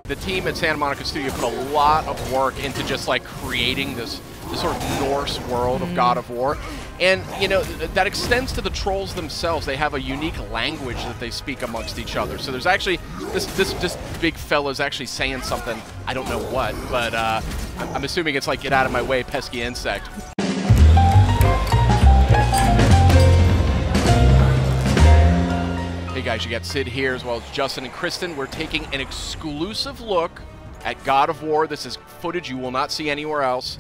The team at Santa Monica Studio put a lot of work into just like creating this sort of Norse world of God of War. And, you know, that extends to the trolls themselves. They have a unique language that they speak amongst each other. So there's actually, this big fella's actually saying something, I don't know what, but I'm assuming it's like, get out of my way, pesky insect. Hey guys, you got Sid here as well as Justin and Kristen. We're taking an exclusive look at God of War. This is footage you will not see anywhere else.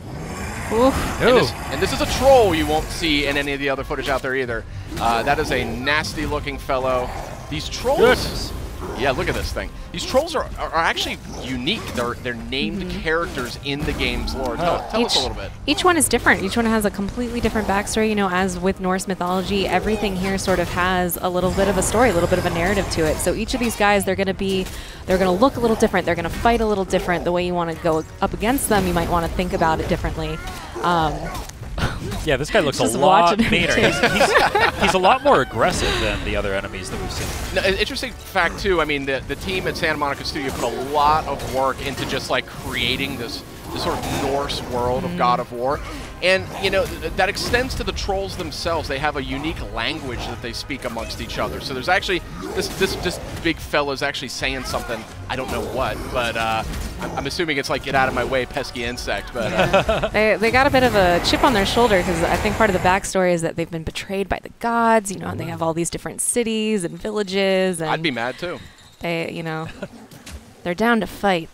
And this is a troll you won't see in any of the other footage out there either. That is a nasty looking fellow. These trolls, goodness. Yeah, look at this thing. These trolls are actually unique. They're named characters in the game's lore. Tell us a little bit. Each one is different. Each one has a completely different backstory. You know, as with Norse mythology, everything here sort of has a little bit of a story, a little bit of a narrative to it. So each of these guys, they're going to look a little different. They're going to fight a little different. The way you want to go up against them, you might want to think about it differently. Yeah, this guy looks a lot meaner. He's a lot more aggressive than the other enemies that we've seen. Now, interesting fact, too, I mean, the team at Santa Monica Studio put a lot of work into just, like, creating this sort of Norse world of God of War. And, you know, that extends to the trolls themselves. They have a unique language that they speak amongst each other. So there's actually, this big fella's actually saying something, I don't know what, but I'm assuming it's like, get out of my way, pesky insect. But yeah. they got a bit of a chip on their shoulder because I think part of the backstory is that they've been betrayed by the gods, you know, and they have all these different cities and villages. And I'd be mad, too. They, you know, they're down to fight.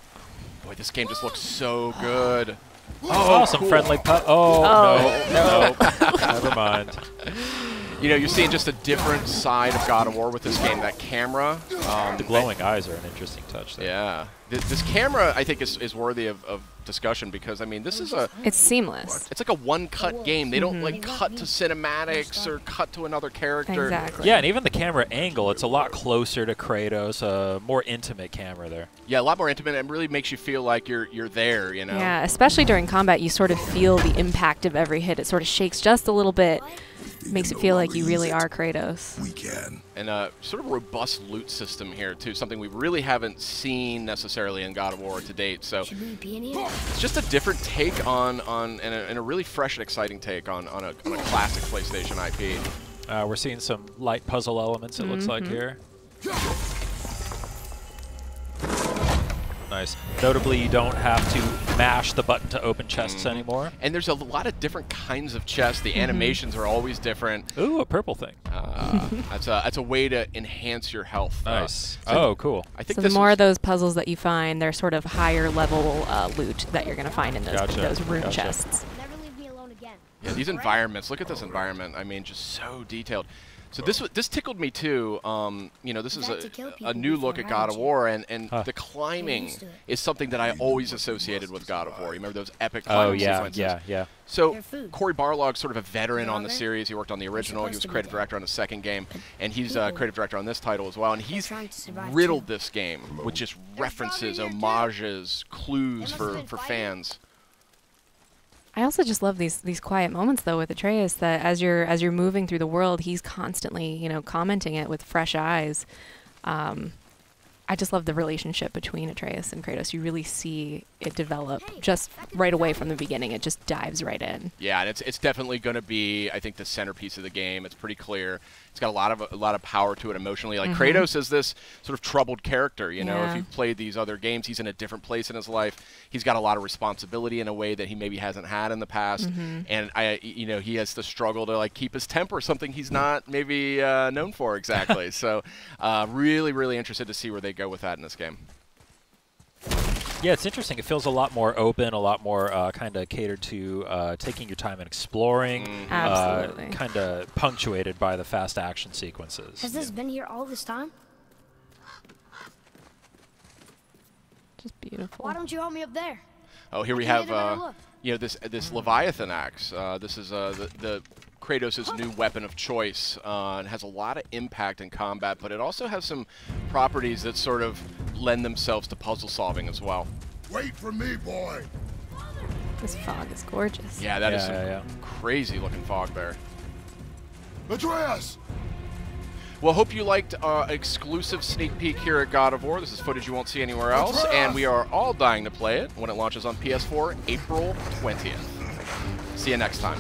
Boy, this game just looks so good. Oh, some cool. Friendly putt. No, never mind. You know, you're seeing just a different side of God of War with this game. That camera. The glowing eyes are an interesting touch there. Yeah. This camera, I think, is worthy of discussion because, I mean, this is a... It's seamless. It's like a one-cut game. They don't, like, cut to cinematics or cut to another character. Exactly. Yeah, and even the camera angle, it's a lot closer to Kratos, a more intimate camera there. Yeah, a lot more intimate, and really makes you feel like you're there, you know? Yeah, especially during combat, you sort of feel the impact of every hit. It sort of shakes just a little bit. Makes it feel like you really are Kratos. We can. And a sort of robust loot system here, too, something we really haven't seen necessarily in God of War to date. So it's just a different take and a really fresh and exciting take on a classic PlayStation IP. We're seeing some light puzzle elements, it looks like here. Nice. Notably, you don't have to mash the button to open chests anymore. And there's a lot of different kinds of chests. The animations are always different. Ooh, a purple thing. That's a way to enhance your health. Nice. So cool. I think so the more of those puzzles that you find, they're sort of higher level loot that you're going to find in those rune chests. Never leave me alone again. Yeah, these environments. Look at this environment. I mean, just so detailed. So this tickled me too. You know, this is a new look at God of War, and the climbing is something that I always associated with God of War. You remember those epic climbing sequences? Yeah. So Cory Barlog's sort of a veteran on the series. He worked on the original. He was creative director on the second game, and he's creative director on this title as well. And he's riddled this game with just references, homages, clues for fans. I also just love these quiet moments though with Atreus, that as you're moving through the world, he's constantly, you know, commenting it with fresh eyes. I just love the relationship between Atreus and Kratos. You really see it develop just right away from the beginning. It just dives right in. Yeah, and it's definitely going to be, I think, the centerpiece of the game. It's pretty clear. It's got a lot of power to it emotionally. Like Kratos is this sort of troubled character. You know, if you've played these other games, he's in a different place in his life. He's got a lot of responsibility in a way that he maybe hasn't had in the past. And you know, he has to struggle to like keep his temper, something he's not maybe known for exactly. So, really, really interested to see where they go with that in this game. Yeah, it's interesting. It feels a lot more open, a lot more kind of catered to taking your time and exploring. Absolutely. Kind of punctuated by the fast action sequences. Has this been here all this time? Just beautiful. Why don't you help me up there? Oh, here we have you know, this Leviathan axe. This is the Kratos' new weapon of choice, and has a lot of impact in combat, but it also has some properties that sort of lend themselves to puzzle solving as well. Wait for me, boy. This fog is gorgeous. Yeah, that is some crazy looking fog there. Atreus! Well, hope you liked exclusive sneak peek here at God of War. This is footage you won't see anywhere else, and we are all dying to play it when it launches on PS4 April 20th. See you next time.